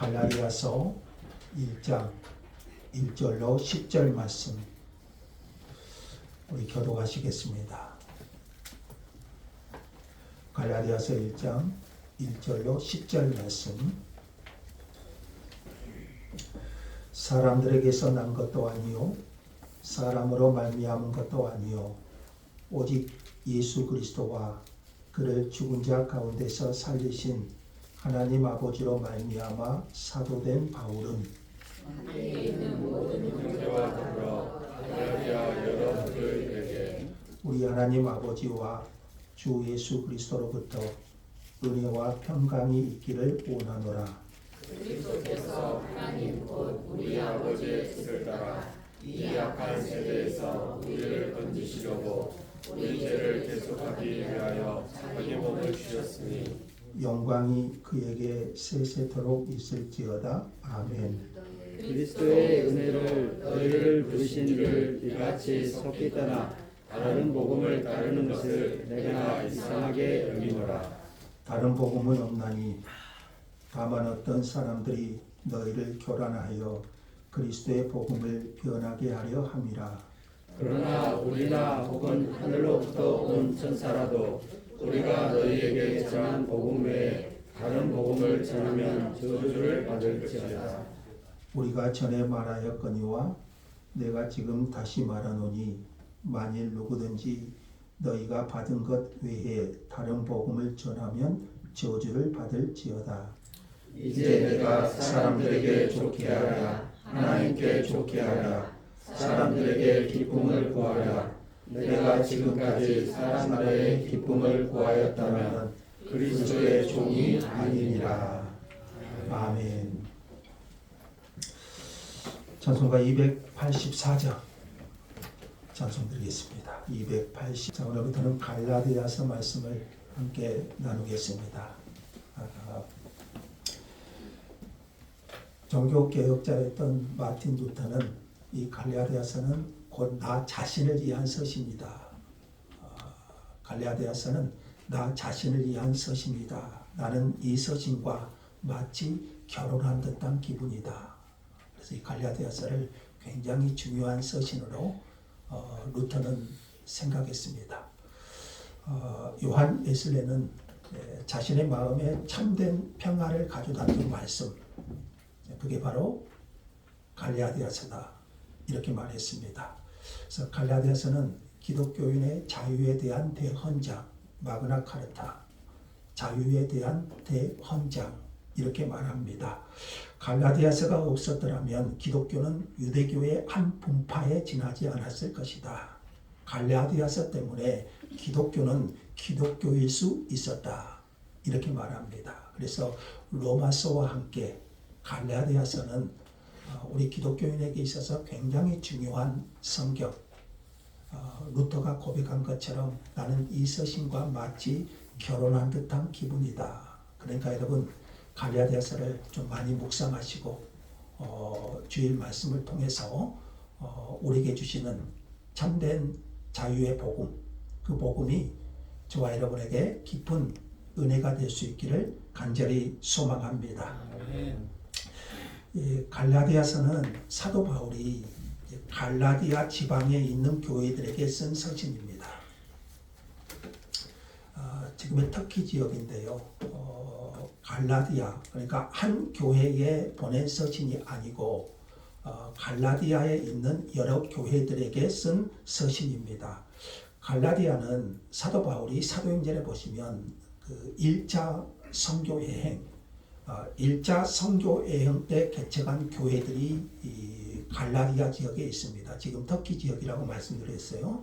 갈라디아서 1장 1절로 10절 말씀 우리 교독하시겠습니다. 갈라디아서 1장 1절로 10절 말씀. 사람들에게서 난 것도 아니요 사람으로 말미암은 것도 아니요 오직 예수 그리스도와 그를 죽은 자 가운데서 살리신 하나님 아버지로 말미암아 사도된 바울은 함께 있는 모든 형제와 더불어 갈라디아 여러분들에게 우리 하나님 아버지와 주 예수 그리스도로부터 은혜와 평강이 있기를 원하노라. 그리스도께서 하나님 곧 우리 아버지의 뜻을 따라 이 약한 세대에서 우리를 건지시려고 우리 죄를 계속하기 위하여 자기 몸을 주셨으니 영광이 그에게 세세토록 있을지어다. 아멘. 그리스도의 은혜를 너희를 부르신 이를 이같이 속히 떠나 다른 복음을 따르는 것을 내가 이상하게 여기노라. 다른 복음은 없나니 다만 어떤 사람들이 너희를 교란하여 그리스도의 복음을 변하게 하려 함이라. 그러나 우리나 혹은 하늘로부터 온 천사라도 우리가 너희에게 전한 복음 외에 다른 복음을 전하면 저주를 받을지어다. 우리가 전에 말하였거니와 내가 지금 다시 말하노니 만일 누구든지 너희가 받은 것 외에 다른 복음을 전하면 저주를 받을지어다. 이제 내가 사람들에게 좋게 하랴 하나님께 좋게 하랴 사람들에게 기쁨을 구하랴 내가 지금까지 사람들의 기쁨을 구하였다면 그리스도의 종이 아니니라. 아멘. 찬송가 284장 찬송 드리겠습니다. 280장 오늘부터는 갈라디아서 말씀을 함께 나누겠습니다. 종교개혁자였던 마틴 루터는 이 갈라디아서는 곧 나 자신을 위한 서신이다. 갈라디아서는 나 자신을 위한 서신이다. 나는 이 서신과 마치 결혼한 듯한 기분이다. 그래서 이 갈라디아서를 굉장히 중요한 서신으로 루터는 생각했습니다. 요한 웨슬레는 자신의 마음에 참된 평화를 가져다 준 말씀, 그게 바로 갈라디아서다 이렇게 말했습니다. 그래서 갈라디아서는 기독교인의 자유에 대한 대헌장, 마그나 카르타, 자유에 대한 대헌장 이렇게 말합니다. 갈라디아서가 없었더라면 기독교는 유대교의 한 분파에 지나지 않았을 것이다. 갈라디아서 때문에 기독교는 기독교일 수 있었다. 이렇게 말합니다. 그래서 로마서와 함께 갈라디아서는 우리 기독교인에게 있어서 굉장히 중요한 성경. 루터가 고백한 것처럼 나는 이 서신과 마치 결혼한 듯한 기분이다. 그러니까 여러분 갈라디아서를 좀 많이 묵상하시고 주일 말씀을 통해서 우리에게 주시는 참된 자유의 복음, 그 복음이 저와 여러분에게 깊은 은혜가 될 수 있기를 간절히 소망합니다. 갈라디아서는 사도 바울이 갈라디아 지방에 있는 교회들에게 쓴 서신입니다. 지금의 터키 지역인데요. 갈라디아, 그러니까 한 교회에 보낸 서신이 아니고 갈라디아에 있는 여러 교회들에게 쓴 서신입니다. 갈라디아는 사도 바울이 사도행전에 보시면 그 1차 선교 여행, 1차 선교 여행 때 개척한 교회들이 이 갈라디아 지역에 있습니다. 지금 터키 지역이라고 말씀드렸어요.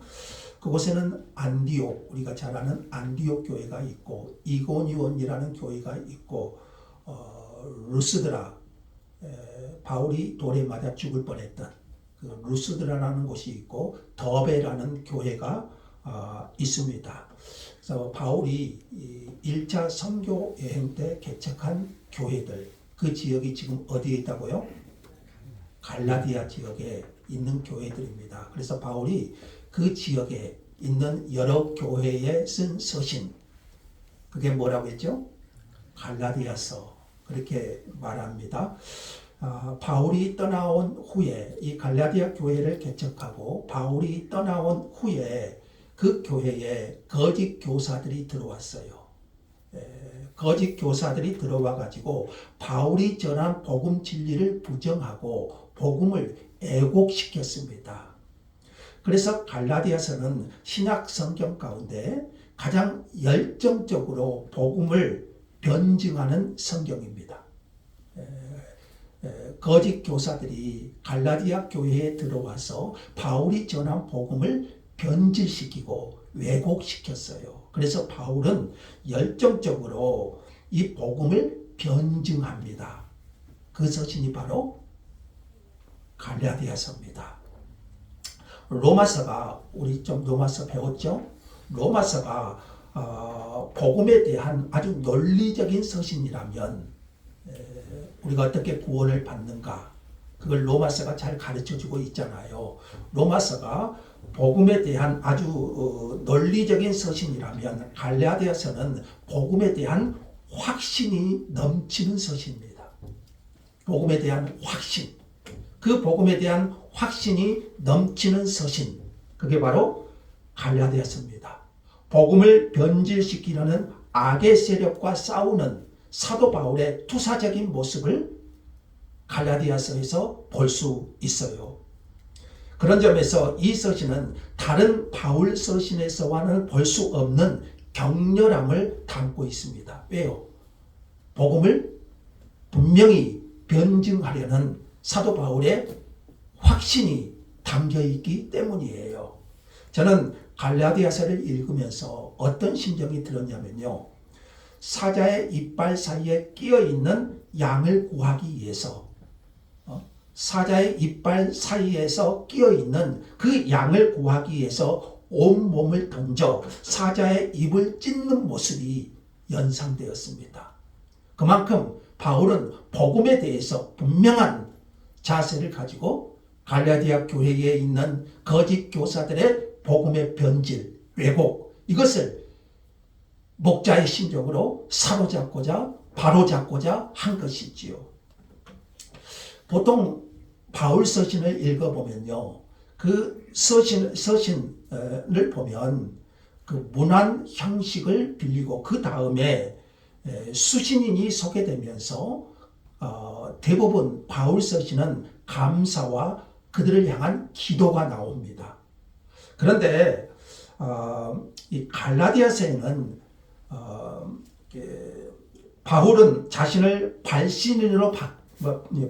그곳에는 안디옥, 우리가 잘 아는 안디옥 교회가 있고 이고니온이라는 교회가 있고 루스드라, 바울이 돌에 맞아 죽을 뻔했던 그 루스드라라는 곳이 있고 더베라는 교회가 있습니다. 그래서 바울이 1차 선교 여행 때 개척한 교회들, 그 지역이 지금 어디에 있다고요? 갈라디아 지역에 있는 교회들입니다. 그래서 바울이 그 지역에 있는 여러 교회에 쓴 서신, 그게 뭐라고 했죠? 갈라디아서, 그렇게 말합니다. 바울이 떠나온 후에 이 갈라디아 교회를 개척하고 바울이 떠나온 후에 그 교회에 거짓 교사들이 들어왔어요. 거짓 교사들이 들어와 가지고 바울이 전한 복음 진리를 부정하고 복음을 애곡시켰습니다. 그래서 갈라디아서는 신약 성경 가운데 가장 열정적으로 복음을 변증하는 성경입니다. 거짓 교사들이 갈라디아 교회에 들어와서 바울이 전한 복음을 변질시키고 왜곡시켰어요. 그래서 바울은 열정적으로 이 복음을 변증합니다. 그 서신이 바로 갈라디아서입니다. 로마서가, 우리 좀 로마서 배웠죠? 로마서가 복음에 대한 아주 논리적인 서신이라면 우리가 어떻게 구원을 받는가, 그걸 로마서가 잘 가르쳐주고 있잖아요. 로마서가 복음에 대한 아주 논리적인 서신이라면 갈라디아서는 복음에 대한 확신이 넘치는 서신입니다. 복음에 대한 확신, 그 복음에 대한 확신이 넘치는 서신, 그게 바로 갈라디아서입니다. 복음을 변질시키려는 악의 세력과 싸우는 사도 바울의 투사적인 모습을 갈라디아서에서 볼 수 있어요. 그런 점에서 이 서신은 다른 바울 서신에서와는 볼 수 없는 격렬함을 담고 있습니다. 왜요? 복음을 분명히 변증하려는 사도 바울의 확신이 담겨 있기 때문이에요. 저는 갈라디아서를 읽으면서 어떤 심정이 들었냐면요. 사자의 이빨 사이에 끼어 있는 양을 구하기 위해서, 사자의 이빨 사이에서 끼어 있는 그 양을 구하기 위해서 온 몸을 던져 사자의 입을 찢는 모습이 연상되었습니다. 그만큼 바울은 복음에 대해서 분명한 자세를 가지고 갈라디아 교회에 있는 거짓 교사들의 복음의 변질, 왜곡, 이것을 목자의 심정으로 사로잡고자, 바로잡고자 한 것이지요. 보통 바울 서신을 읽어보면요, 그 서신을 보면 그 문안 형식을 빌리고 그 다음에 수신인이 소개되면서 대부분 바울 서신은 감사와 그들을 향한 기도가 나옵니다. 그런데 이 갈라디아서에는 바울은 자신을 발신인으로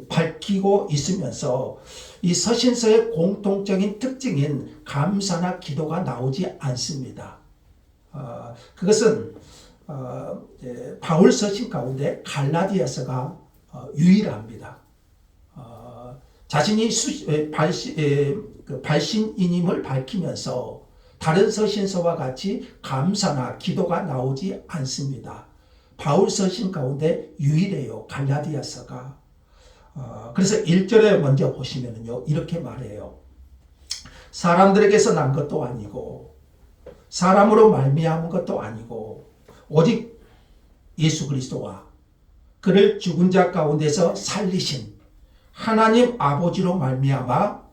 밝히고 있으면서 이 서신서의 공통적인 특징인 감사나 기도가 나오지 않습니다. 그것은 바울 서신 가운데 갈라디아서가 유일합니다. 자신이 발신인임을 밝히면서 다른 서신서와 같이 감사나 기도가 나오지 않습니다. 바울 서신 가운데 유일해요, 갈라디아서가. 그래서 1절에 먼저 보시면요, 이렇게 말해요. 사람들에게서 난 것도 아니고 사람으로 말미암은 것도 아니고 오직 예수 그리스도와 그를 죽은 자 가운데서 살리신 하나님 아버지로 말미암아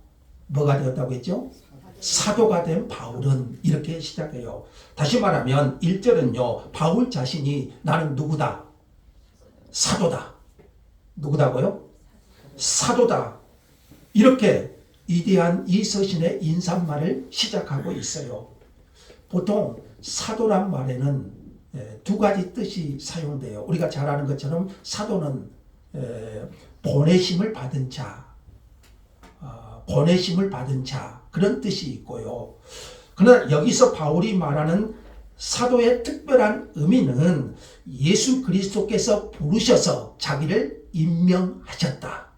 뭐가 되었다고 했죠? 사도가 된 바울은, 이렇게 시작해요. 다시 말하면 1절은요, 바울 자신이 나는 누구다? 사도다. 누구다고요? 사도다. 이렇게 위대한 이 서신의 인사말을 시작하고 있어요. 보통 사도란 말에는 두 가지 뜻이 사용돼요. 우리가 잘 아는 것처럼 사도는 보내심을 받은 자, 보내심을 받은 자, 그런 뜻이 있고요. 그러나 여기서 바울이 말하는 사도의 특별한 의미는 예수 그리스도께서 부르셔서 자기를 임명하셨다.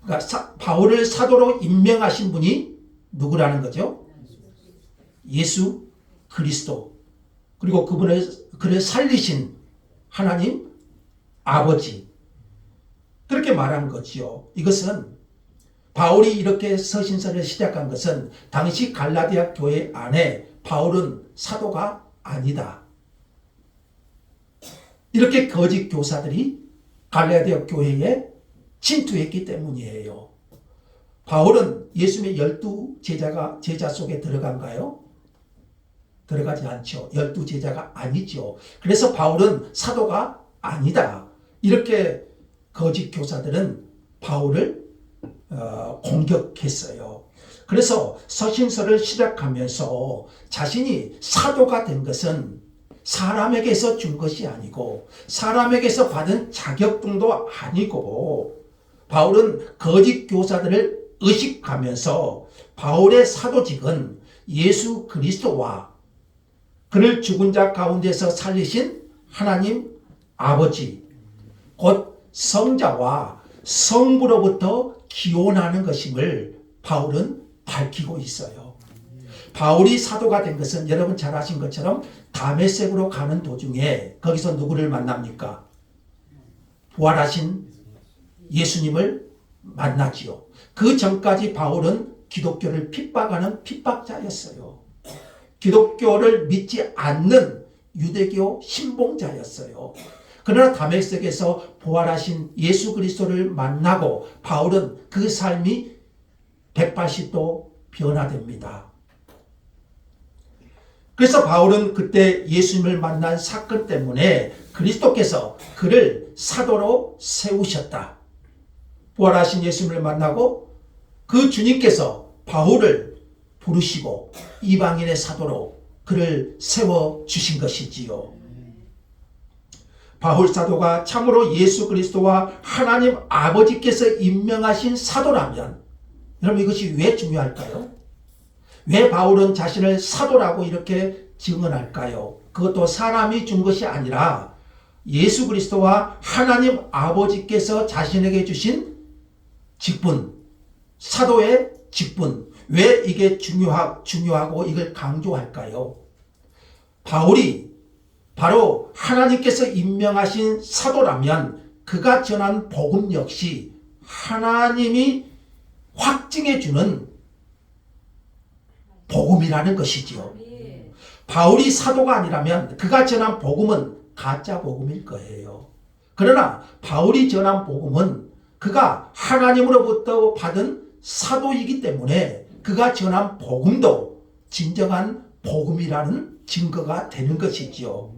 그러니까 바울을 사도로 임명하신 분이 누구라는 거죠? 예수 그리스도. 그리고 그를 살리신 하나님 아버지. 그렇게 말한 거지요. 이것은 바울이 이렇게 서신서를 시작한 것은 당시 갈라디아 교회 안에 바울은 사도가 아니다, 이렇게 거짓 교사들이 갈라디아 교회에 침투했기 때문이에요. 바울은 예수님의 12제자 속에 들어간가요? 들어가지 않죠. 12제자가 아니죠. 그래서 바울은 사도가 아니다. 이렇게 거짓 교사들은 바울을 공격했어요. 그래서 서신서를 시작하면서 자신이 사도가 된 것은 사람에게서 준 것이 아니고 사람에게서 받은 자격증도 아니고 바울은 거짓 교사들을 의식하면서 바울의 사도직은 예수 그리스도와 그를 죽은 자 가운데서 살리신 하나님 아버지 곧 성자와 성부로부터 기원하는 것임을 바울은 밝히고 있어요. 바울이 사도가 된 것은 여러분 잘 아신 것처럼 다메섹으로 가는 도중에 거기서 누구를 만납니까? 부활하신 예수님을 만나지요. 그 전까지 바울은 기독교를 핍박하는 핍박자였어요. 기독교를 믿지 않는 유대교 신봉자였어요. 그러나 다메섹에서 부활하신 예수 그리스도를 만나고 바울은 그 삶이 180도 변화됩니다. 그래서 바울은 그때 예수님을 만난 사건 때문에 그리스도께서 그를 사도로 세우셨다. 부활하신 예수님을 만나고 그 주님께서 바울을 부르시고 이방인의 사도로 그를 세워주신 것이지요. 바울 사도가 참으로 예수 그리스도와 하나님 아버지께서 임명하신 사도라면 여러분 이것이 왜 중요할까요? 왜 바울은 자신을 사도라고 이렇게 증언할까요? 그것도 사람이 준 것이 아니라 예수 그리스도와 하나님 아버지께서 자신에게 주신 직분, 사도의 직분. 왜 이게 중요하고 이걸 강조할까요? 바울이 바로 하나님께서 임명하신 사도라면 그가 전한 복음 역시 하나님이 확증해 주는 복음이라는 것이지요. 바울이 사도가 아니라면 그가 전한 복음은 가짜 복음일 거예요. 그러나 바울이 전한 복음은 그가 하나님으로부터 받은 사도이기 때문에 그가 전한 복음도 진정한 복음이라는 증거가 되는 것이지요.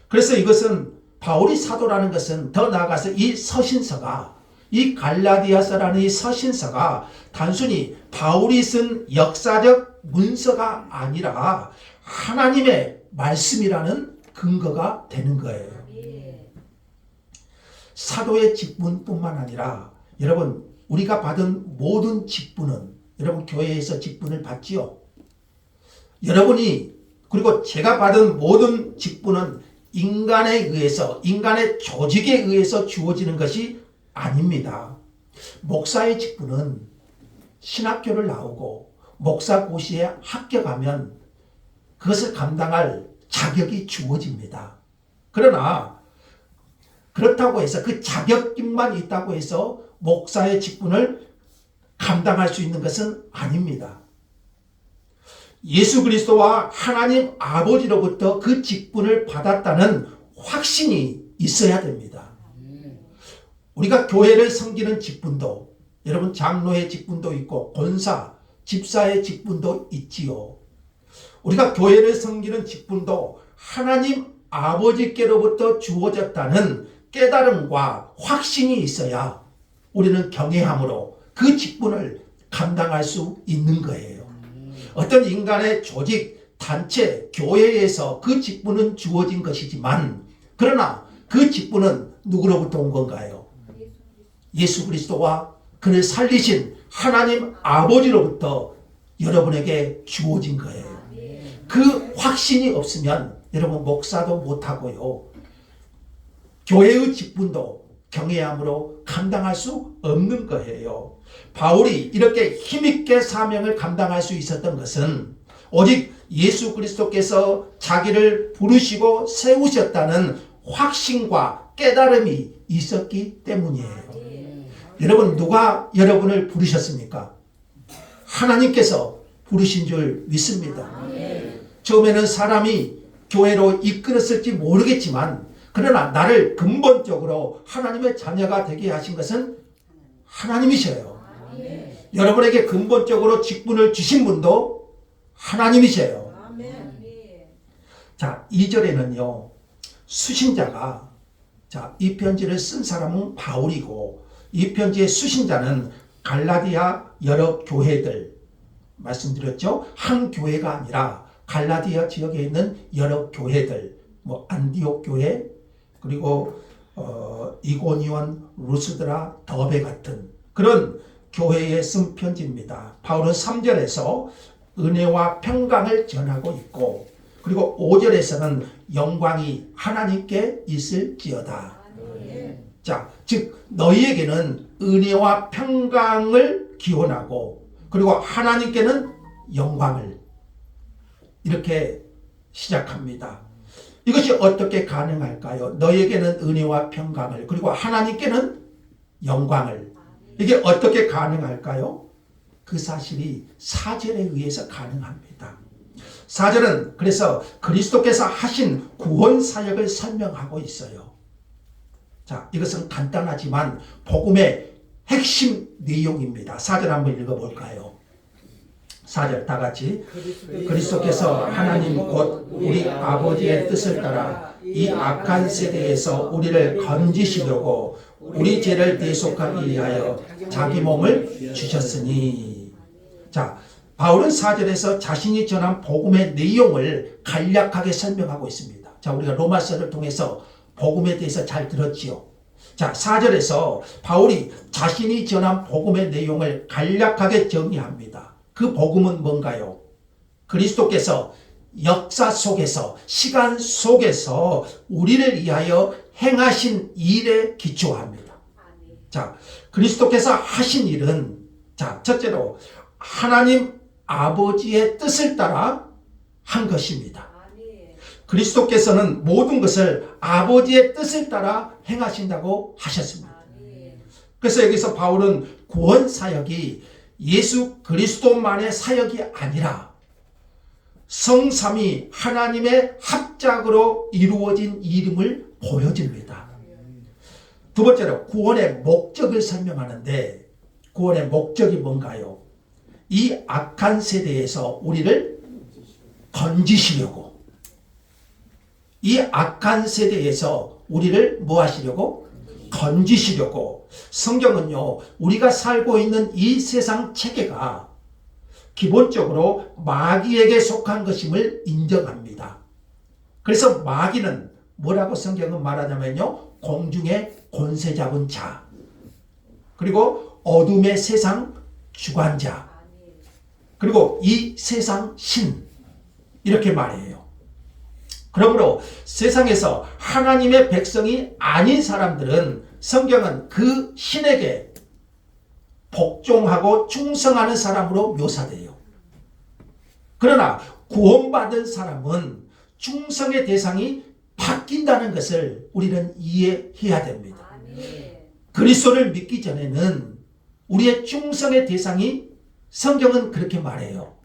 그래서 이것은 바울이 사도라는 것은 더 나아가서 이 서신서가 이 갈라디아서라는 이 서신서가 단순히 바울이 쓴 역사적 문서가 아니라 하나님의 말씀이라는 근거가 되는 거예요. 사도의 직분뿐만 아니라 여러분 우리가 받은 모든 직분은 여러분 교회에서 직분을 받지요. 여러분이 그리고 제가 받은 모든 직분은 인간에 의해서 인간의 조직에 의해서 주어지는 것이 아닙니다. 목사의 직분은 신학교를 나오고 목사고시에 합격하면 그것을 감당할 자격이 주어집니다. 그러나 그렇다고 해서 그 자격증만 있다고 해서 목사의 직분을 감당할 수 있는 것은 아닙니다. 예수 그리스도와 하나님 아버지로부터 그 직분을 받았다는 확신이 있어야 됩니다. 우리가 교회를 섬기는 직분도 여러분 장로의 직분도 있고 권사, 집사의 직분도 있지요. 우리가 교회를 섬기는 직분도 하나님 아버지께로부터 주어졌다는 깨달음과 확신이 있어야 우리는 경외함으로 그 직분을 감당할 수 있는 거예요. 어떤 인간의 조직, 단체, 교회에서 그 직분은 주어진 것이지만 그러나 그 직분은 누구로부터 온 건가요? 예수 그리스도와 그를 살리신 하나님 아버지로부터 여러분에게 주어진 거예요. 그 확신이 없으면 여러분 목사도 못하고요. 교회의 직분도 경외함으로 감당할 수 없는 거예요. 바울이 이렇게 힘있게 사명을 감당할 수 있었던 것은 오직 예수 그리스도께서 자기를 부르시고 세우셨다는 확신과 깨달음이 있었기 때문이에요. 여러분 누가 여러분을 부르셨습니까? 하나님께서 부르신 줄 믿습니다. 처음에는 사람이 교회로 이끌었을지 모르겠지만 그러나 나를 근본적으로 하나님의 자녀가 되게 하신 것은 하나님이셔요. 여러분에게 근본적으로 직분을 주신 분도 하나님이셔요. 자, 2절에는요. 수신자가, 자, 이 편지를 쓴 사람은 바울이고 이 편지의 수신자는 갈라디아 여러 교회들, 말씀드렸죠. 한 교회가 아니라 갈라디아 지역에 있는 여러 교회들, 뭐 안디옥 교회, 그리고 이고니온, 루스드라, 더베 같은 그런 교회에 쓴 편지입니다. 바울은 3절에서 은혜와 평강을 전하고 있고, 그리고 5절에서는 영광이 하나님께 있을지어다. 자, 즉 너희에게는 은혜와 평강을 기원하고, 그리고 하나님께는 영광을, 이렇게 시작합니다. 이것이 어떻게 가능할까요? 너희에게는 은혜와 평강을, 그리고 하나님께는 영광을. 이게 어떻게 가능할까요? 그 사실이 4절에 의해서 가능합니다. 4절은 그래서 그리스도께서 하신 구원 사역을 설명하고 있어요. 자, 이것은 간단하지만 복음의 핵심 내용입니다. 4절 한번 읽어볼까요? 4절 다 같이. 그리스도께서 하나님 곧 우리 아버지의 뜻을 따라 이 악한 세대에서 우리를 건지시려고 우리 죄를 대속하기 위하여 자기 몸을 주셨으니. 자, 바울은 4절에서 자신이 전한 복음의 내용을 간략하게 설명하고 있습니다. 자, 우리가 로마서를 통해서 복음에 대해서 잘 들었지요. 자, 4절에서 바울이 자신이 전한 복음의 내용을 간략하게 정리합니다. 그 복음은 뭔가요? 그리스도께서 역사 속에서, 시간 속에서 우리를 위하여 행하신 일에 기초합니다. 자, 그리스도께서 하신 일은, 자, 첫째로 하나님 아버지의 뜻을 따라 한 것입니다. 그리스도께서는 모든 것을 아버지의 뜻을 따라 행하신다고 하셨습니다. 그래서 여기서 바울은 구원 사역이 예수 그리스도만의 사역이 아니라 성삼위 하나님의 합작으로 이루어진 일임을 보여줍니다. 두 번째로 구원의 목적을 설명하는데, 구원의 목적이 뭔가요? 이 악한 세대에서 우리를 건지시려고, 이 악한 세대에서 우리를 뭐 하시려고? 건지시려고. 성경은요, 우리가 살고 있는 이 세상 체계가 기본적으로 마귀에게 속한 것임을 인정합니다. 그래서 마귀는 뭐라고 성경은 말하냐면요, 공중의 권세 잡은 자, 그리고 어둠의 세상 주관자, 그리고 이 세상 신, 이렇게 말해요. 그러므로 세상에서 하나님의 백성이 아닌 사람들은 성경은 그 신에게 복종하고 충성하는 사람으로 묘사돼요. 그러나 구원받은 사람은 충성의 대상이 바뀐다는 것을 우리는 이해해야 됩니다. 그리스도를 믿기 전에는 우리의 충성의 대상이, 성경은 그렇게 말해요,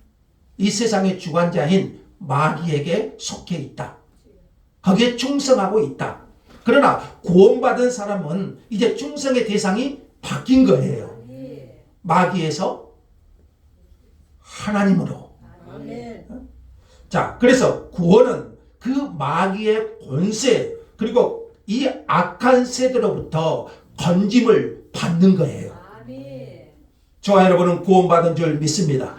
이 세상의 주관자인 마귀에게 속해 있다. 거기에 충성하고 있다. 그러나 구원받은 사람은 이제 충성의 대상이 바뀐 거예요. 마귀에서 하나님으로. 자, 그래서 구원은 그 마귀의 권세, 그리고 이 악한 세대로부터 건짐을 받는 거예요. 저와 여러분은 구원받은 줄 믿습니다.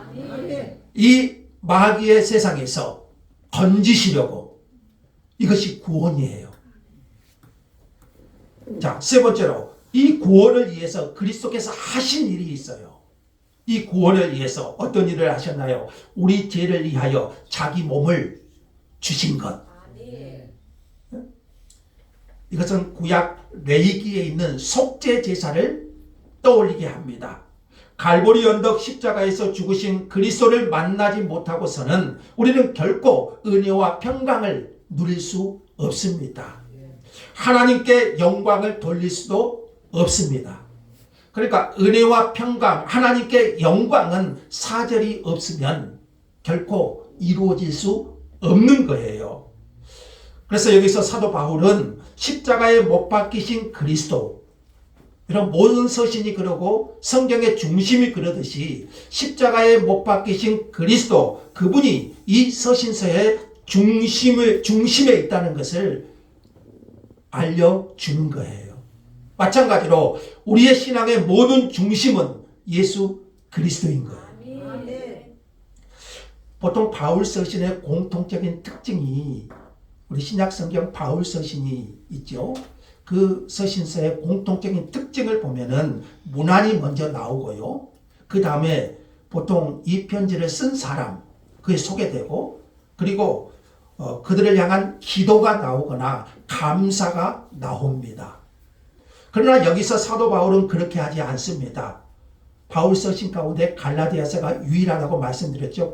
이 마귀의 세상에서 건지시려고, 이것이 구원이에요. 자, 세 번째로 이 구원을 위해서 그리스도께서 하신 일이 있어요. 이 구원을 위해서 어떤 일을 하셨나요? 우리 죄를 위하여 자기 몸을 주신 것. 이것은 구약 레위기에 있는 속죄 제사를 떠올리게 합니다. 갈보리 언덕 십자가에서 죽으신 그리스도를 만나지 못하고서는 우리는 결코 은혜와 평강을 누릴 수 없습니다. 하나님께 영광을 돌릴 수도 없습니다. 그러니까 은혜와 평강, 하나님께 영광은 4절이 없으면 결코 이루어질 수 없는 거예요. 그래서 여기서 사도 바울은 십자가에 못 박히신 그리스도, 이런 모든 서신이 그러고 성경의 중심이 그러듯이 십자가에 못 박히신 그리스도, 그분이 이 서신서의 중심에 있다는 것을 알려주는 거예요. 마찬가지로 우리의 신앙의 모든 중심은 예수 그리스도인 거예요. 보통 바울 서신의 공통적인 특징이, 우리 신약 성경 바울 서신이 있죠. 그 서신서의 공통적인 특징을 보면은 문안이 먼저 나오고요. 그 다음에 보통 이 편지를 쓴 사람, 그게 소개되고, 그리고 그들을 향한 기도가 나오거나 감사가 나옵니다. 그러나 여기서 사도 바울은 그렇게 하지 않습니다. 바울 서신 가운데 갈라디아서가 유일하다고 말씀드렸죠.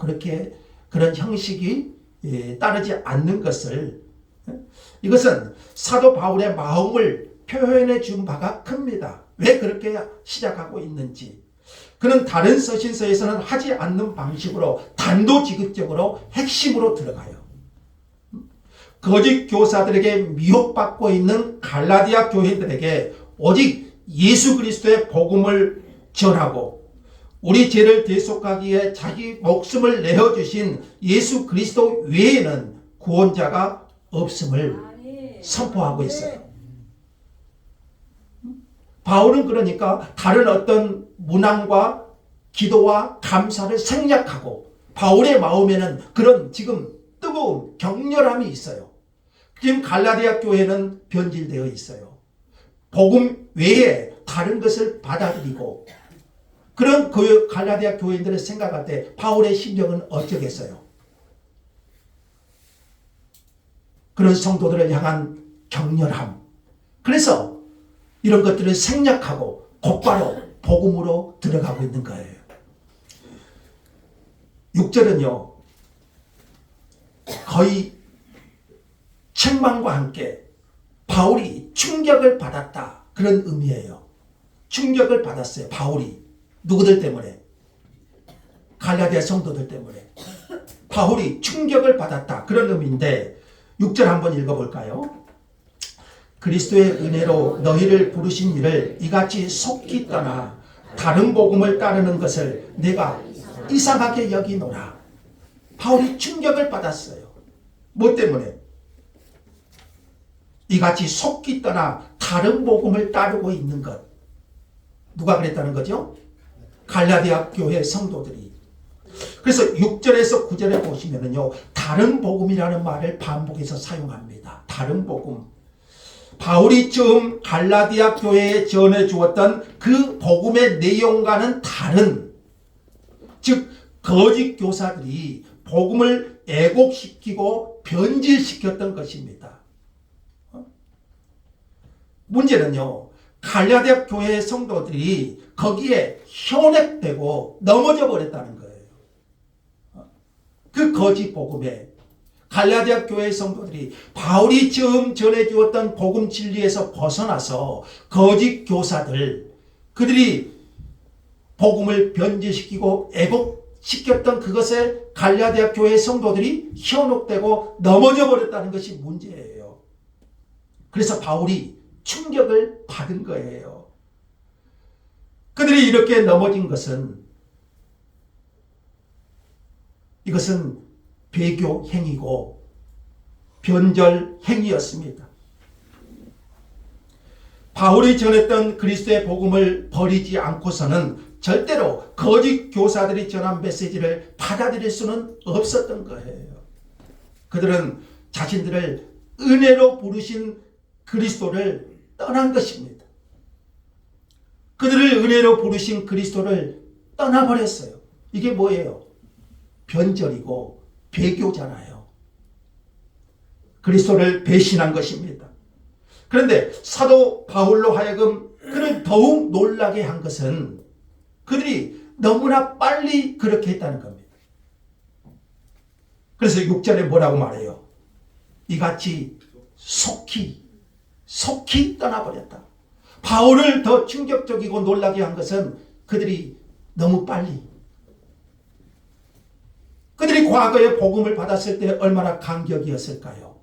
그런 형식이 따르지 않는 것을, 이것은 사도 바울의 마음을 표현해 준 바가 큽니다. 왜 그렇게 시작하고 있는지. 그는 다른 서신서에서는 하지 않는 방식으로 단도직입적으로 핵심으로 들어가요. 거짓 교사들에게 미혹받고 있는 갈라디아 교회들에게 오직 예수 그리스도의 복음을 전하고, 우리 죄를 대속하기 위해 자기 목숨을 내어주신 예수 그리스도 외에는 구원자가 없음을 선포하고 있어요. 바울은 그러니까 다른 어떤 문안과 기도와 감사를 생략하고, 바울의 마음에는 그런 지금 뜨거운 격렬함이 있어요. 지금 갈라디아 교회는 변질되어 있어요. 복음 외에 다른 것을 받아들이고, 그런 갈라디아 교인들을 생각할 때 바울의 심정은 어쩌겠어요? 그런 성도들을 향한 격렬함. 그래서 이런 것들을 생략하고 곧바로 복음으로 들어가고 있는 거예요. 6절은요, 거의 책망과 함께 바울이 충격을 받았다, 그런 의미예요. 충격을 받았어요. 바울이. 누구들 때문에? 갈라디아 성도들 때문에. 바울이 충격을 받았다, 그런 의미인데 6절 한번 읽어볼까요? 그리스도의 은혜로 너희를 부르신 이를 이같이 속히 떠나 다른 복음을 따르는 것을 내가 이상하게 여기노라. 바울이 충격을 받았어요. 뭐 때문에? 이같이 속히 떠나 다른 복음을 따르고 있는 것. 누가 그랬다는 거죠? 갈라디아 교회 성도들이. 그래서 6절에서 9절에 보시면은요, 다른 복음이라는 말을 반복해서 사용합니다. 다른 복음. 바울이 처음 갈라디아 교회에 전해 주었던 그 복음의 내용과는 다른, 즉 거짓 교사들이 복음을 애곡시키고 변질시켰던 것입니다. 문제는요, 갈라디아 교회의 성도들이 거기에 현혹되고 넘어져 버렸다는 거예요. 그 거짓 복음에 갈라디아 교회의 성도들이 바울이 처음 전해주었던 복음 진리에서 벗어나서 거짓 교사들, 그들이 복음을 변질시키고 애곡시켰던 그것에 갈라디아 교회의 성도들이 현혹되고 넘어져 버렸다는 것이 문제예요. 그래서 바울이 충격을 받은 거예요. 그들이 이렇게 넘어진 것은, 이것은 배교 행위고 변절 행위였습니다. 바울이 전했던 그리스도의 복음을 버리지 않고서는 절대로 거짓 교사들이 전한 메시지를 받아들일 수는 없었던 거예요. 그들은 자신들을 은혜로 부르신 그리스도를 떠난 것입니다. 그들을 은혜로 부르신 그리스도를 떠나버렸어요. 이게 뭐예요? 변절이고 배교잖아요. 그리스도를 배신한 것입니다. 그런데 사도 바울로 하여금 그를 더욱 놀라게 한 것은 그들이 너무나 빨리 그렇게 했다는 겁니다. 그래서 6절에 뭐라고 말해요? 이같이 속히 떠나버렸다. 바울을 더 충격적이고 놀라게 한 것은 그들이 너무 빨리, 그들이 과거에 복음을 받았을 때 얼마나 감격이었을까요?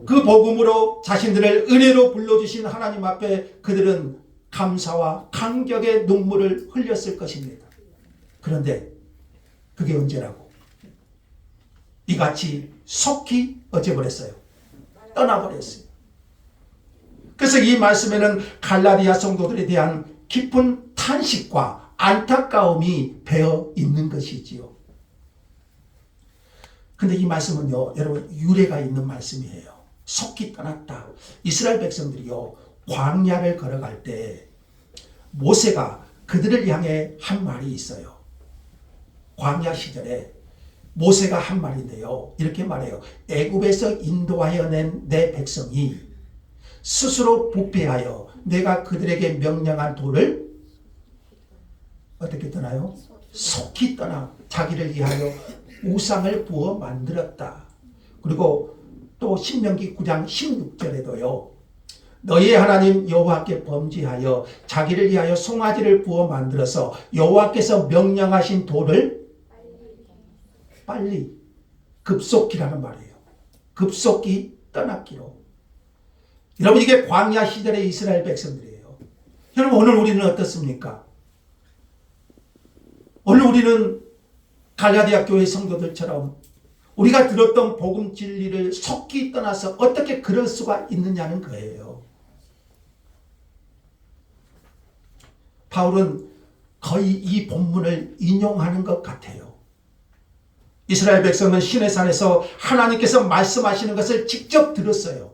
그 복음으로 자신들을 은혜로 불러주신 하나님 앞에 그들은 감사와 감격의 눈물을 흘렸을 것입니다. 그런데 그게 언제라고? 이같이 속히 어째버렸어요. 떠나버렸어요. 그래서 이 말씀에는 갈라디아 성도들에 대한 깊은 탄식과 안타까움이 배어 있는 것이지요. 근데 이 말씀은요, 여러분, 유래가 있는 말씀이에요. 속히 떠났다. 이스라엘 백성들이요, 광야를 걸어갈 때 모세가 그들을 향해 한 말이 있어요. 광야 시절에 모세가 한 말인데요, 이렇게 말해요. 애굽에서 인도하여 낸 내 백성이 스스로 부패하여 내가 그들에게 명령한 도를 어떻게 떠나요? 속히 떠나 자기를 위하여 우상을 부어 만들었다. 그리고 또 신명기 9장 16절에도요. 너희의 하나님 여호와께 범죄하여 자기를 위하여 송아지를 부어 만들어서 여호와께서 명령하신 도를 빨리 급속히라는 말이에요. 급속히 떠났기로. 여러분, 이게 광야 시절의 이스라엘 백성들이에요. 여러분, 오늘 우리는 어떻습니까? 오늘 우리는 갈라디아 교회 성도들처럼 우리가 들었던 복음 진리를 속히 떠나서 어떻게 그럴 수가 있느냐는 거예요. 바울은 거의 이 본문을 인용하는 것 같아요. 이스라엘 백성은 시내산에서 하나님께서 말씀하시는 것을 직접 들었어요.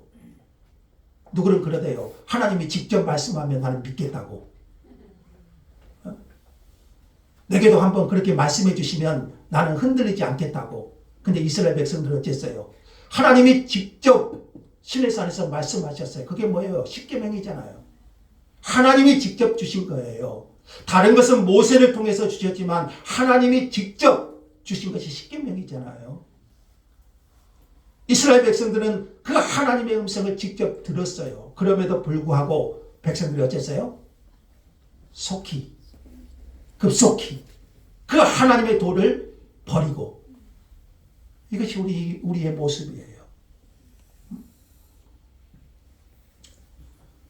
누구는 그러대요. 하나님이 직접 말씀하면 나는 믿겠다고. 내게도 한번 그렇게 말씀해 주시면 나는 흔들리지 않겠다고. 근데 이스라엘 백성들은 어땠어요? 하나님이 직접 시내산에서 말씀하셨어요. 그게 뭐예요? 십계명이잖아요. 하나님이 직접 주신 거예요. 다른 것은 모세를 통해서 주셨지만 하나님이 직접 주신 것이 십계명이잖아요. 이스라엘 백성들은 그 하나님의 음성을 직접 들었어요. 그럼에도 불구하고 백성들이 어땠어요? 속히, 급속히 그 하나님의 도를 버리고. 이것이 우리의 모습이에요.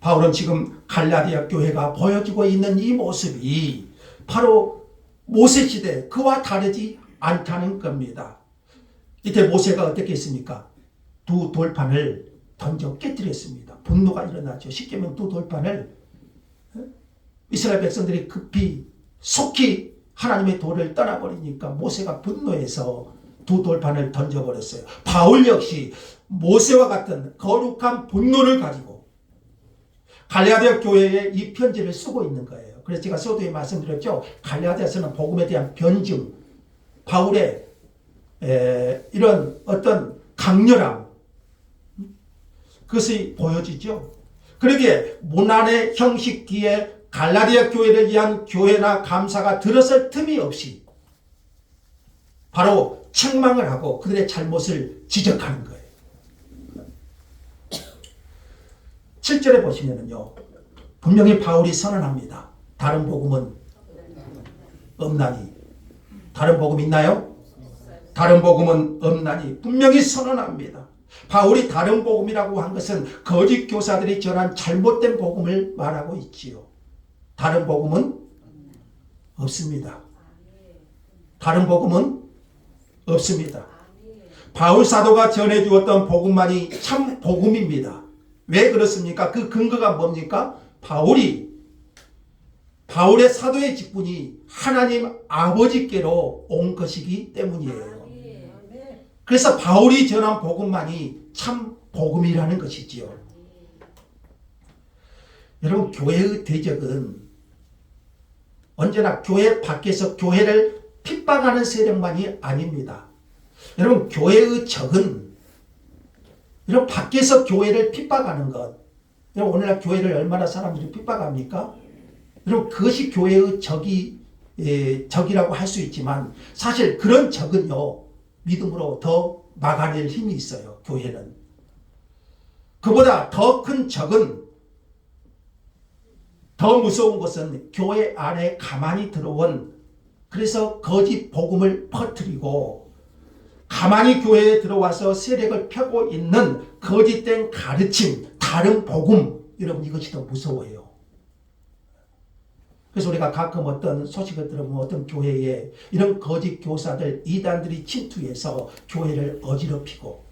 바울은 지금 갈라디아 교회가 보여주고 있는 이 모습이 바로 모세 시대 그와 다르지 않다는 겁니다. 이때 모세가 어떻게 했습니까? 두 돌판을 던져 깨뜨렸습니다. 분노가 일어났죠. 십계명 두 돌판을 이스라엘 백성들이 급히 속히 하나님의 도를 떠나버리니까 모세가 분노해서 두 돌판을 던져버렸어요. 바울 역시 모세와 같은 거룩한 분노를 가지고 갈라디아 교회에 이 편지를 쓰고 있는 거예요. 그래서 제가 서두에 말씀드렸죠. 갈라디아서는 복음에 대한 변증, 바울의 이런 어떤 강렬함, 그것이 보여지죠. 그러기에 문안의 형식기에 갈라디아 교회를 위한 교회나 감사가 들어설 틈이 없이 바로 책망을 하고 그들의 잘못을 지적하는 거예요. 7절에 보시면요, 분명히 바울이 선언합니다. 다른 복음은 없나니. 다른 복음 있나요? 다른 복음은 없나니 분명히 선언합니다. 바울이 다른 복음이라고 한 것은 거짓 교사들이 전한 잘못된 복음을 말하고 있지요. 다른 복음은 없습니다. 다른 복음은 없습니다. 바울 사도가 전해주었던 복음만이 참 복음입니다. 왜 그렇습니까? 그 근거가 뭡니까? 바울의 사도의 직분이 하나님 아버지께로 온 것이기 때문이에요. 그래서 바울이 전한 복음만이 참 복음이라는 것이지요. 여러분, 교회의 대적은 언제나 교회 밖에서 교회를 핍박하는 세력만이 아닙니다. 여러분, 교회의 적은 여러분 밖에서 교회를 핍박하는 것. 여러분, 오늘날 교회를 얼마나 사람들이 핍박합니까? 여러분, 그것이 교회의 적이라고 할 수 있지만 사실 그런 적은요, 믿음으로 더 막아낼 힘이 있어요. 교회는. 그보다 더 큰 적은, 더 무서운 것은 교회 안에 가만히 들어온, 그래서 거짓 복음을 퍼뜨리고 가만히 교회에 들어와서 세력을 펴고 있는 거짓된 가르침, 다른 복음, 여러분 이것이 더 무서워요. 그래서 우리가 가끔 어떤 소식을 들으면 어떤 교회에 이런 거짓 교사들, 이단들이 침투해서 교회를 어지럽히고,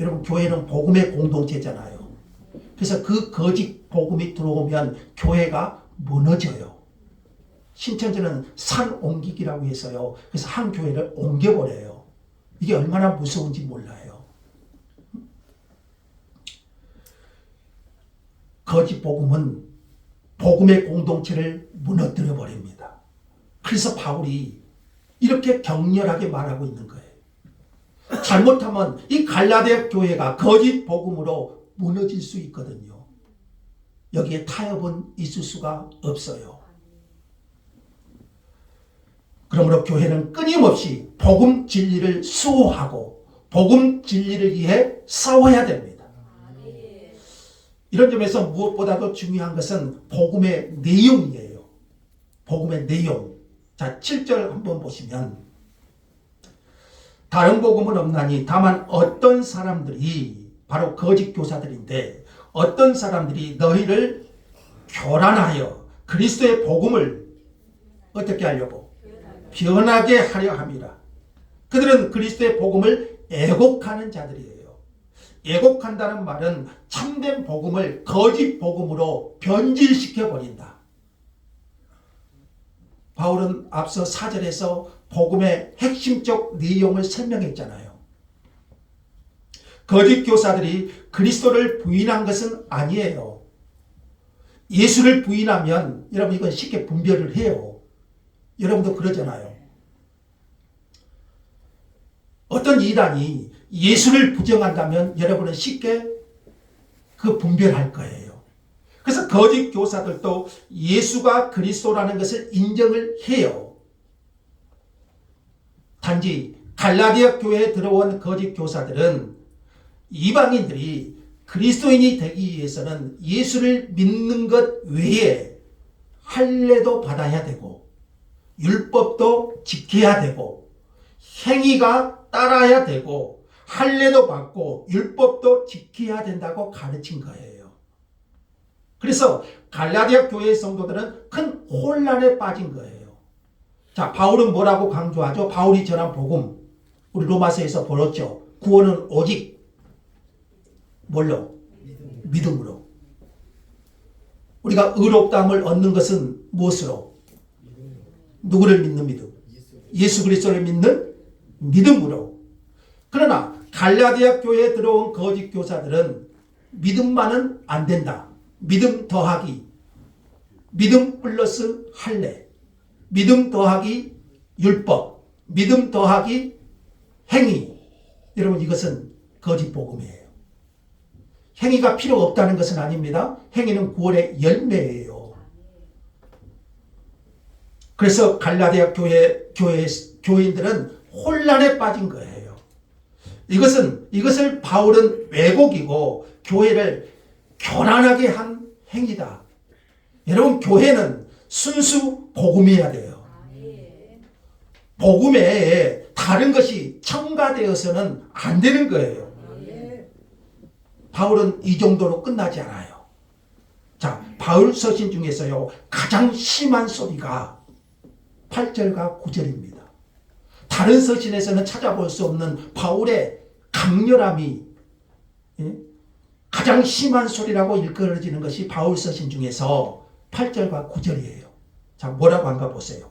여러분 교회는 복음의 공동체잖아요. 그래서 그 거짓 복음이 들어오면 교회가 무너져요. 신천지는 산 옮기기라고 해서요. 그래서 한 교회를 옮겨버려요. 이게 얼마나 무서운지 몰라요. 거짓 복음은 복음의 공동체를 무너뜨려 버립니다. 그래서 바울이 이렇게 격렬하게 말하고 있는 거예요. 잘못하면 이 갈라디아 교회가 거짓 복음으로 무너질 수 있거든요. 여기에 타협은 있을 수가 없어요. 그러므로 교회는 끊임없이 복음 진리를 수호하고 복음 진리를 위해 싸워야 됩니다. 이런 점에서 무엇보다도 중요한 것은 복음의 내용이에요. 복음의 내용. 자, 7절 한번 보시면, 다른 복음은 없나니 다만 어떤 사람들이, 바로 거짓 교사들인데, 어떤 사람들이 너희를 교란하여 그리스도의 복음을 어떻게 하려고? 변하게 하려 함이라. 그들은 그리스도의 복음을 애곡하는 자들이에요. 애곡한다는 말은 참된 복음을 거짓 복음으로 변질시켜 버린다. 바울은 앞서 4절에서 복음의 핵심적 내용을 설명했잖아요. 거짓 교사들이 그리스도를 부인한 것은 아니에요. 예수를 부인하면 여러분 이건 쉽게 분별을 해요. 여러분도 그러잖아요. 어떤 이단이 예수를 부정한다면 여러분은 쉽게 그 분별할 거예요. 그래서 거짓 교사들도 예수가 그리스도라는 것을 인정을 해요. 단지 갈라디아 교회에 들어온 거짓 교사들은 이방인들이 그리스도인이 되기 위해서는 예수를 믿는 것 외에 할례도 받아야 되고 율법도 지켜야 되고 행위가 따라야 되고 할례도 받고 율법도 지켜야 된다고 가르친 거예요. 그래서 갈라디아 교회의 성도들은 큰 혼란에 빠진 거예요. 자, 바울은 뭐라고 강조하죠? 바울이 전한 복음, 우리 로마서에서 보았죠. 구원은 오직 뭘로? 믿음으로. 우리가 의롭다함을 얻는 것은 무엇으로? 누구를 믿는 믿음? 예수 그리스도를 믿는 믿음으로. 그러나 갈라디아 교회에 들어온 거짓 교사들은 믿음만은 안 된다. 믿음 더하기, 믿음 플러스 할례, 믿음 더하기 율법, 믿음 더하기 행위. 여러분 이것은 거짓 복음이에요. 행위가 필요 없다는 것은 아닙니다. 행위는 구원의 열매예요. 그래서 갈라디아 교회인들은 혼란에 빠진 거예요. 이것을 바울은 왜곡이고 교회를 교란하게 한 행위다. 여러분 교회는 순수 복음이어야 돼요. 복음에 다른 것이 첨가되어서는 안 되는 거예요. 바울은 이 정도로 끝나지 않아요. 자, 바울 서신 중에서요 가장 심한 소리가 8절과 9절입니다. 다른 서신에서는 찾아볼 수 없는 바울의 강렬함이 가장 심한 소리라고 일컬어지는 것이 바울 서신 중에서 8절과 9절이에요. 자, 뭐라고 한가 보세요.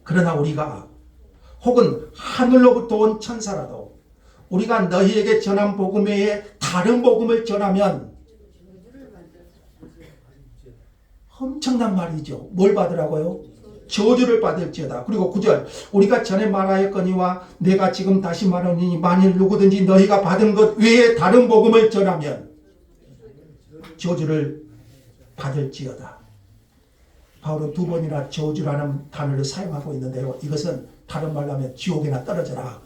그러나 우리가 혹은 하늘로부터 온 천사라도 우리가 너희에게 전한 복음 외에 다른 복음을 전하면 엄청난 말이죠. 뭘 받으라고요? 저주를 받을지어다. 그리고 9절 우리가 전에 말하였거니와 내가 지금 다시 말하니 만일 누구든지 너희가 받은 것 외에 다른 복음을 전하면 저주를 받을지어다. 바울은 두 번이나 저주라는 단어를 사용하고 있는데요. 이것은 다른 말로 하면 지옥에나 떨어져라.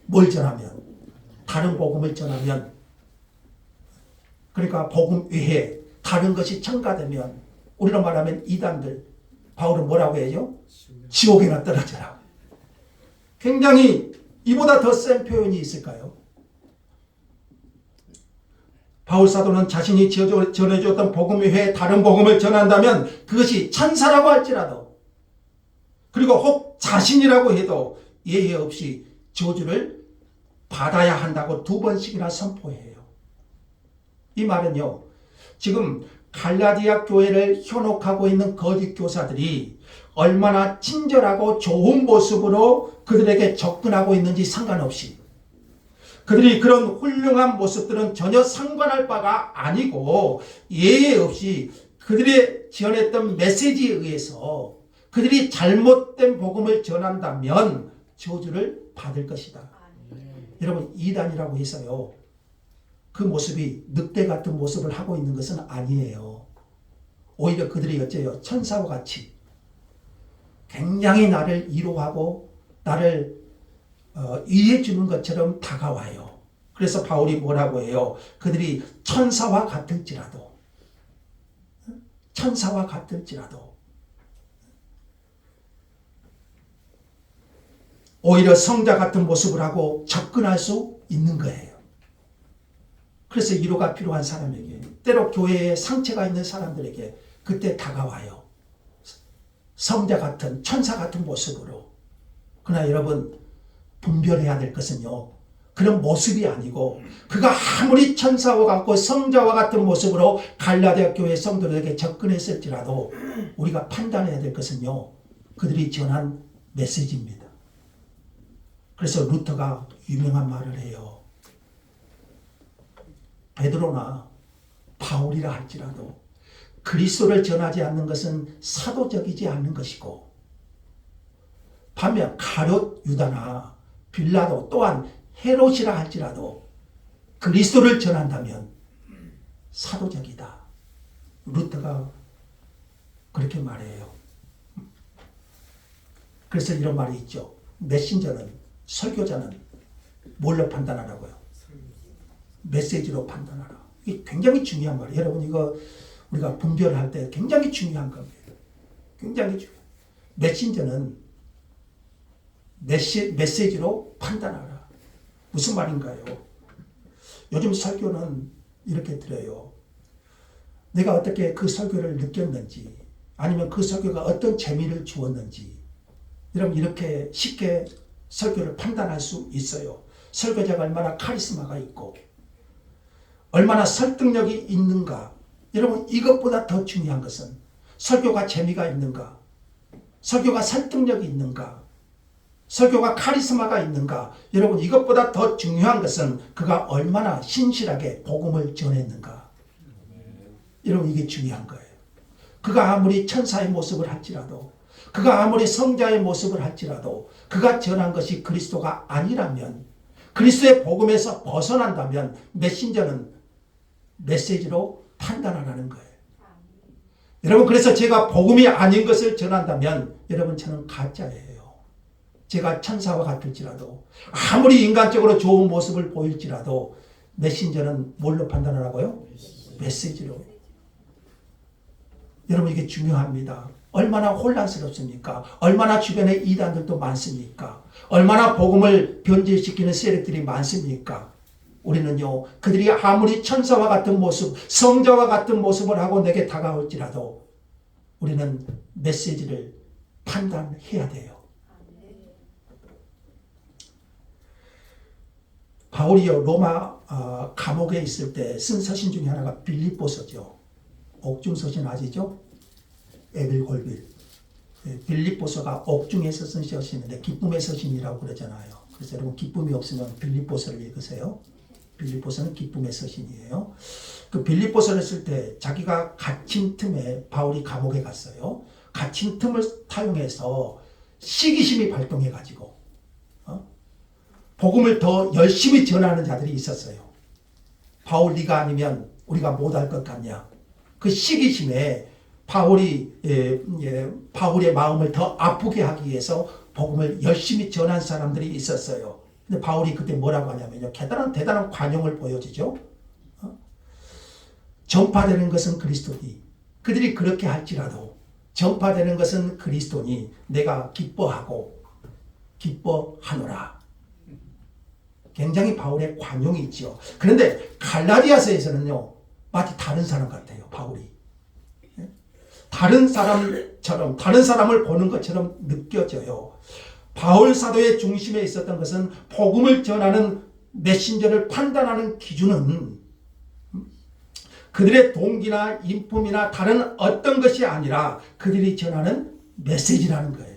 뭘 전하면? 다른 복음을 전하면. 그러니까 복음 외에 다른 것이 첨가되면 우리로 말하면 이단들, 바울은 뭐라고 해요? 지옥에나 떨어져라. 굉장히 이보다 더 센 표현이 있을까요? 바울 사도는 자신이 전해줬던 복음 외에 다른 복음을 전한다면 그것이 천사라고 할지라도, 그리고 혹 자신이라고 해도 예외 없이 저주를 받아야 한다고 2번씩이나 선포해요. 이 말은요, 지금 갈라디아 교회를 현혹하고 있는 거짓 교사들이 얼마나 친절하고 좋은 모습으로 그들에게 접근하고 있는지 상관없이, 그들이 그런 훌륭한 모습들은 전혀 상관할 바가 아니고 예외 없이 그들의 전했던 메시지에 의해서 그들이 잘못된 복음을 전한다면 저주를 받을 것이다. 여러분, 이단이라고 해서요, 그 모습이 늑대 같은 모습을 하고 있는 것은 아니에요. 오히려 그들이 어째요? 천사와 같이 굉장히 나를 위로하고 나를 이해해 주는 것처럼 다가와요. 그래서 바울이 뭐라고 해요? 그들이 천사와 같을지라도, 천사와 같을지라도 오히려 성자 같은 모습을 하고 접근할 수 있는 거예요. 그래서 위로가 필요한 사람에게, 때로 교회에 상처가 있는 사람들에게 그때 다가와요. 성자 같은, 천사 같은 모습으로. 그러나 여러분, 분별해야 될 것은요, 그런 모습이 아니고 그가 아무리 천사와 같고 성자와 같은 모습으로 갈라디아 교회 성도들에게 접근했을지라도 우리가 판단해야 될 것은요, 그들이 전한 메시지입니다. 그래서 루터가 유명한 말을 해요. 베드로나 바울이라 할지라도 그리스도를 전하지 않는 것은 사도적이지 않는 것이고, 반면 가룟 유다나 빌라도 또한 헤롯이라 할지라도 그리스도를 전한다면 사도적이다. 루터가 그렇게 말해요. 그래서 이런 말이 있죠. 메신저는, 설교자는 뭘로 판단하라고요? 메시지로 판단하라. 이게 굉장히 중요한 말이에요. 여러분, 이거 우리가 분별할 때 굉장히 중요한 겁니다. 굉장히 중요해요. 메신저는 메시지로 판단하라. 무슨 말인가요? 요즘 설교는 이렇게 들어요. 내가 어떻게 그 설교를 느꼈는지, 아니면 그 설교가 어떤 재미를 주었는지, 여러분, 이렇게 쉽게 설교를 판단할 수 있어요. 설교자가 얼마나 카리스마가 있고 얼마나 설득력이 있는가. 여러분, 이것보다 더 중요한 것은 설교가 재미가 있는가, 설교가 설득력이 있는가, 설교가 카리스마가 있는가. 여러분, 이것보다 더 중요한 것은 그가 얼마나 신실하게 복음을 전했는가. 여러분, 이게 중요한 거예요. 그가 아무리 천사의 모습을 할지라도, 그가 아무리 성자의 모습을 할지라도 그가 전한 것이 그리스도가 아니라면, 그리스도의 복음에서 벗어난다면 메신저는 메시지로 판단하라는 거예요. 여러분, 그래서 제가 복음이 아닌 것을 전한다면 여러분, 저는 가짜예요. 제가 천사와 같을지라도, 아무리 인간적으로 좋은 모습을 보일지라도 메신저는 뭘로 판단하라고요? 메시지로. 여러분, 이게 중요합니다. 얼마나 혼란스럽습니까? 얼마나 주변에 이단들도 많습니까? 얼마나 복음을 변질시키는 세력들이 많습니까? 우리는요, 그들이 아무리 천사와 같은 모습, 성자와 같은 모습을 하고 내게 다가올지라도 우리는 메시지를 판단해야 돼요. 바울이요, 로마 감옥에 있을 때 쓴 서신 중에 하나가 빌립보서죠. 옥중서신 아시죠? 에빌골빌. 빌립보서가 옥중에서 쓴 서신인데 기쁨의 서신이라고 그러잖아요. 그래서 여러분, 기쁨이 없으면 빌립보서를 읽으세요. 빌립보서는 기쁨의 서신이에요. 그 빌립보서를 쓸 때 자기가 갇힌 틈에 바울이 감옥에 갔어요. 갇힌 틈을 타용해서 시기심이 발동해가지고 복음을 더 열심히 전하는 자들이 있었어요. 바울, 네가 아니면 우리가 못할 것 같냐. 그 시기심에 바울의 마음을 더 아프게 하기 위해서 복음을 열심히 전한 사람들이 있었어요. 근데 바울이 그때 뭐라고 하냐면요, 대단한 관용을 보여주죠. 전파되는 것은 그리스도니, 그들이 그렇게 할지라도 전파되는 것은 그리스도니 내가 기뻐하고 기뻐하노라. 굉장히 바울의 관용이 있죠. 그런데 갈라디아서에서는요, 마치 다른 사람 같아요, 바울이. 다른 사람처럼, 다른 사람을 보는 것처럼 느껴져요. 바울 사도의 중심에 있었던 것은 복음을 전하는 메신저를 판단하는 기준은 그들의 동기나 인품이나 다른 어떤 것이 아니라 그들이 전하는 메시지라는 거예요.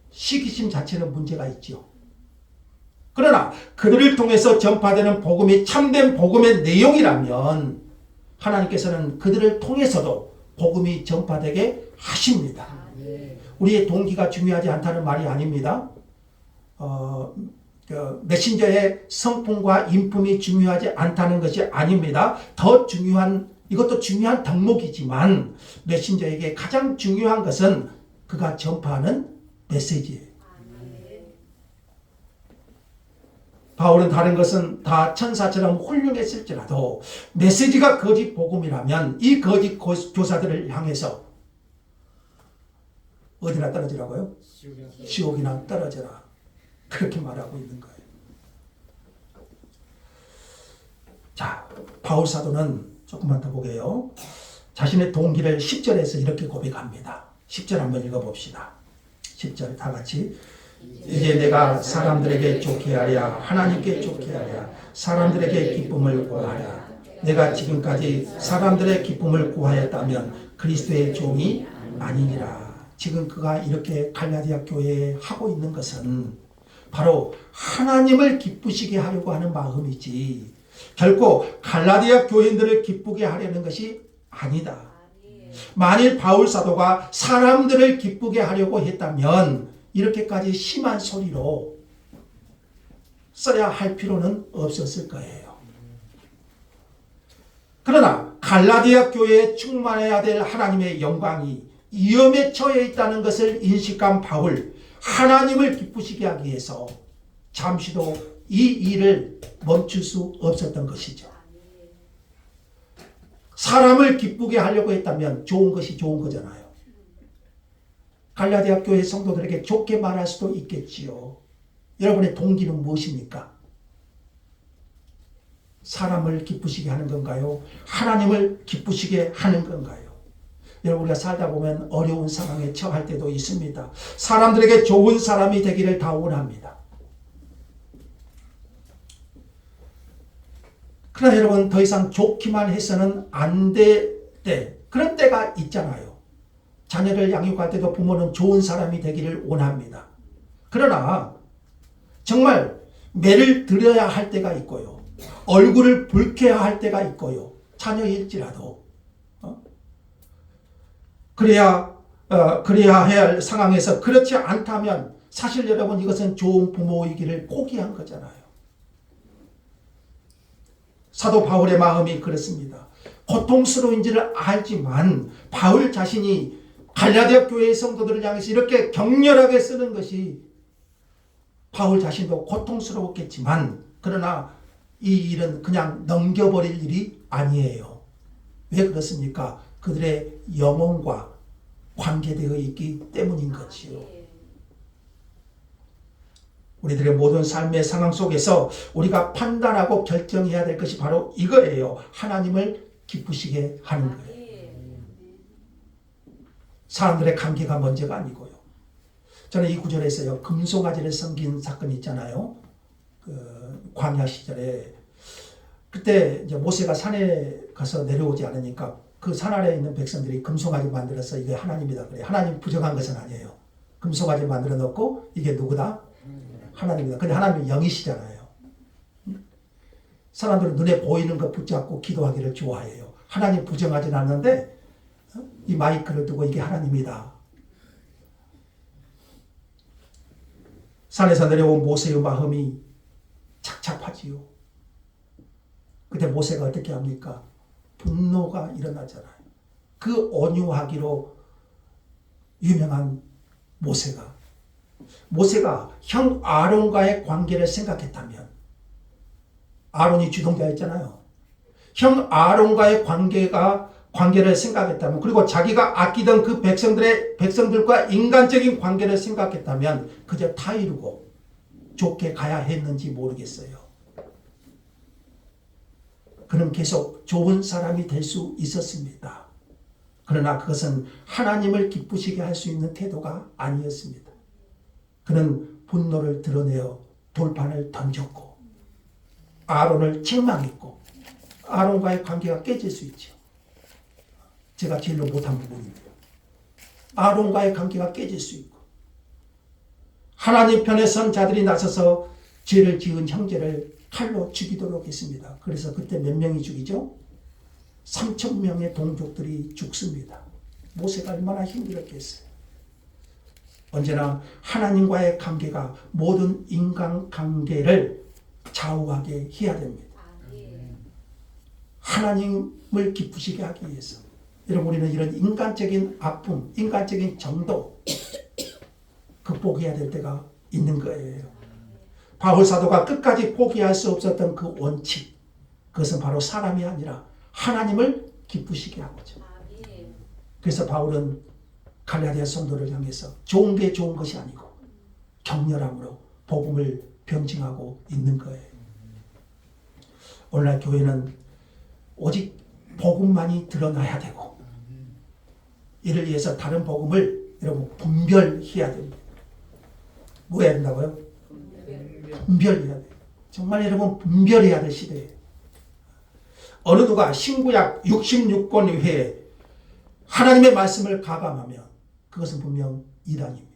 시기심 자체는 문제가 있죠. 그러나 그들을 통해서 전파되는 복음이 참된 복음의 내용이라면 하나님께서는 그들을 통해서도 복음이 전파되게 하십니다. 우리의 동기가 중요하지 않다는 말이 아닙니다. 메신저의 성품과 인품이 중요하지 않다는 것이 아닙니다. 더 중요한, 이것도 중요한 덕목이지만 메신저에게 가장 중요한 것은 그가 전파하는 메시지예요. 바울은 다른 것은 다 천사처럼 훌륭했을지라도 메시지가 거짓 복음이라면 이 거짓 교사들을 향해서 어디나 떨어지라고요? 지옥이나 떨어져라. 그렇게 말하고 있는 거예요. 자, 바울 사도는 조금만 더 보게요. 자신의 동기를 10절에서 이렇게 고백합니다. 10절 한번 읽어봅시다. 10절 다 같이. 이제 내가 사람들에게 좋게 하랴 하나님께 좋게 하랴 사람들에게 기쁨을 구하랴. 내가 지금까지 사람들의 기쁨을 구하였다면 그리스도의 종이 아니니라. 지금 그가 이렇게 갈라디아 교회에 하고 있는 것은 바로 하나님을 기쁘시게 하려고 하는 마음이지 결코 갈라디아 교인들을 기쁘게 하려는 것이 아니다. 만일 바울 사도가 사람들을 기쁘게 하려고 했다면 이렇게까지 심한 소리로 써야 할 필요는 없었을 거예요. 그러나 갈라디아 교회에 충만해야 될 하나님의 영광이 위험에 처해 있다는 것을 인식한 바울, 하나님을 기쁘시게 하기 위해서 잠시도 이 일을 멈출 수 없었던 것이죠. 사람을 기쁘게 하려고 했다면 좋은 것이 좋은 거잖아요. 갈라디아 교회 성도들에게 좋게 말할 수도 있겠지요. 여러분의 동기는 무엇입니까? 사람을 기쁘시게 하는 건가요? 하나님을 기쁘시게 하는 건가요? 여러분, 우리가 살다 보면 어려운 상황에 처할 때도 있습니다. 사람들에게 좋은 사람이 되기를 다 원합니다. 그러나 여러분, 더 이상 좋기만 해서는 안 될 때, 그런 때가 있잖아요. 자녀를 양육할 때도 부모는 좋은 사람이 되기를 원합니다. 그러나 정말 매를 들여야 할 때가 있고요. 얼굴을 붉혀야 할 때가 있고요. 자녀일지라도 그래야 해야 할 상황에서 그렇지 않다면 사실 여러분 이것은 좋은 부모이기를 포기한 거잖아요. 사도 바울의 마음이 그렇습니다. 고통스러운지를 알지만 바울 자신이 갈라디아 교회의 성도들을 향해서 이렇게 격렬하게 쓰는 것이 바울 자신도 고통스러웠겠지만 그러나 이 일은 그냥 넘겨버릴 일이 아니에요. 왜 그렇습니까? 그들의 영혼과 관계되어 있기 때문인 거지요. 우리들의 모든 삶의 상황 속에서 우리가 판단하고 결정해야 될 것이 바로 이거예요. 하나님을 기쁘시게 하는 거예요. 사람들의 관계가 문제가 아니고요. 저는 이 구절에서요, 금송아지를 섬긴 사건이 있잖아요. 광야 시절에 그때 이제 모세가 산에 가서 내려오지 않으니까 그 산 아래에 있는 백성들이 금송아지 만들어서 이게 하나님이다 그래. 하나님 부정한 것은 아니에요. 금송아지 만들어 놓고 이게 누구다? 하나님이다. 근데 하나님은 영이시잖아요. 사람들은 눈에 보이는 것 붙잡고 기도하기를 좋아해요. 하나님 부정하진 않는데 이 마이크를 두고 이게 하나님이다. 산에서 내려온 모세의 마음이 착잡하지요. 그때 모세가 어떻게 합니까? 분노가 일어나잖아요. 그 온유하기로 유명한 모세가 형 아론과의 관계를 생각했다면, 아론이 주동자였잖아요. 형 아론과의 관계가 관계를 생각했다면, 그리고 자기가 아끼던 그 백성들과 인간적인 관계를 생각했다면 그저 다 이루고 좋게 가야 했는지 모르겠어요. 그는 계속 좋은 사람이 될 수 있었습니다. 그러나 그것은 하나님을 기쁘시게 할 수 있는 태도가 아니었습니다. 그는 분노를 드러내어 돌판을 던졌고 아론을 책망했고, 아론과의 관계가 깨질 수 있죠. 제가 제일로 못한 부분입니다. 아론과의 관계가 깨질 수 있고, 하나님 편에 선 자들이 나서서 죄를 지은 형제를 칼로 죽이도록 했습니다. 그래서 그때 몇 명이 죽이죠? 3,000명의 동족들이 죽습니다. 모세가 얼마나 힘들었겠어요. 언제나 하나님과의 관계가 모든 인간관계를 좌우하게 해야 됩니다. 하나님을 기쁘시게 하기 위해서. 여러분, 우리는 이런 인간적인 아픔, 인간적인 정도 극복해야 될 때가 있는 거예요. 바울 사도가 끝까지 포기할 수 없었던 그 원칙, 그것은 바로 사람이 아니라 하나님을 기쁘시게 하고죠. 그래서 바울은 갈라디아 성도를 향해서 좋은 게 좋은 것이 아니고 격렬함으로 복음을 병증하고 있는 거예요. 오늘날 교회는 오직 복음만이 드러나야 되고, 이를 위해서 다른 복음을 여러분 분별해야 됩니다. 뭐 해야 된다고요? 분별해야 돼요. 정말 여러분 분별해야 될 시대예요. 어느 누가 신구약 66권 외에 하나님의 말씀을 가감하면 그것은 분명 이단입니다.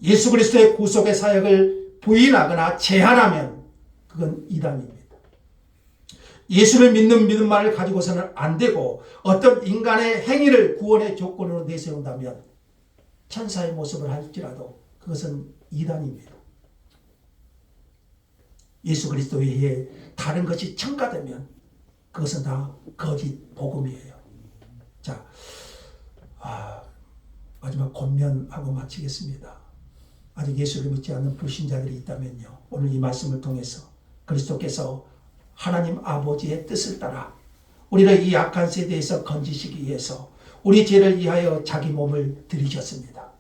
예수 그리스도의 구속의 사역을 부인하거나 제한하면 그건 이단입니다. 예수를 믿는 믿음만을 가지고서는 안 되고 어떤 인간의 행위를 구원의 조건으로 내세운다면 천사의 모습을 할지라도 그것은 이단입니다. 예수 그리스도 외에 다른 것이 첨가되면 그것은 다 거짓 복음이에요. 자, 마지막 권면하고 마치겠습니다. 아직 예수를 믿지 않는 불신자들이 있다면요, 오늘 이 말씀을 통해서 그리스도께서 하나님 아버지의 뜻을 따라 우리를 이 악한 세대에서 건지시기 위해서 우리 죄를 위하여 자기 몸을 들이셨습니다.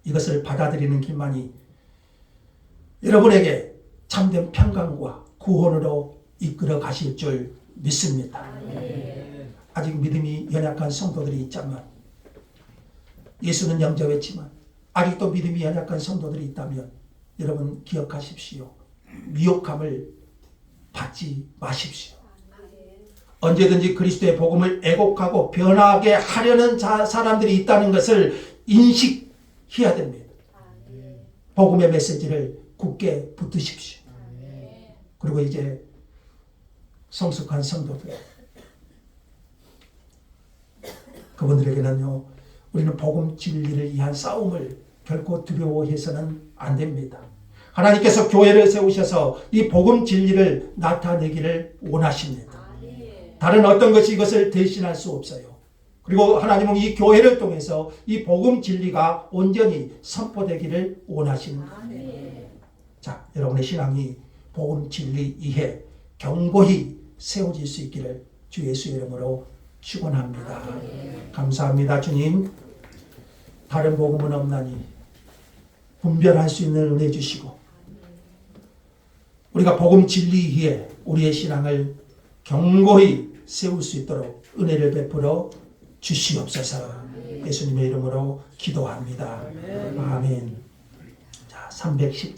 이것을 받아들이는 길만이 여러분에게 참된 평강과 구원으로 이끌어 가실 줄 믿습니다. 아직 믿음이 연약한 성도들이 있자면, 예수는 영접했지만 아직도 믿음이 연약한 성도들이 있다면 여러분 기억하십시오. 미혹함을 받지 마십시오. 언제든지 그리스도의 복음을 애곡하고 변하게 하려는 사람들이 있다는 것을 인식해야 됩니다. 복음의 메시지를 굳게 붙드십시오. 그리고 이제 성숙한 성도들, 그분들에게는요, 우리는 복음 진리를 위한 싸움을 결코 두려워해서는 안 됩니다. 하나님께서 교회를 세우셔서 이 복음 진리를 나타내기를 원하십니다. 다른 어떤 것이 이것을 대신할 수 없어요. 그리고 하나님은 이 교회를 통해서 이 복음 진리가 온전히 선포되기를 원하십니다. 자, 여러분의 신앙이 복음 진리 이해 견고히 세워질 수 있기를 주 예수의 이름으로 축원합니다. 감사합니다. 주님, 다른 복음은 없나니 분별할 수 있는 은혜 주시고, 우리가 복음 진리 위에 우리의 신앙을 견고히 세울 수 있도록 은혜를 베풀어 주시옵소서. 예수님의 이름으로 기도합니다. 아멘. 자, 317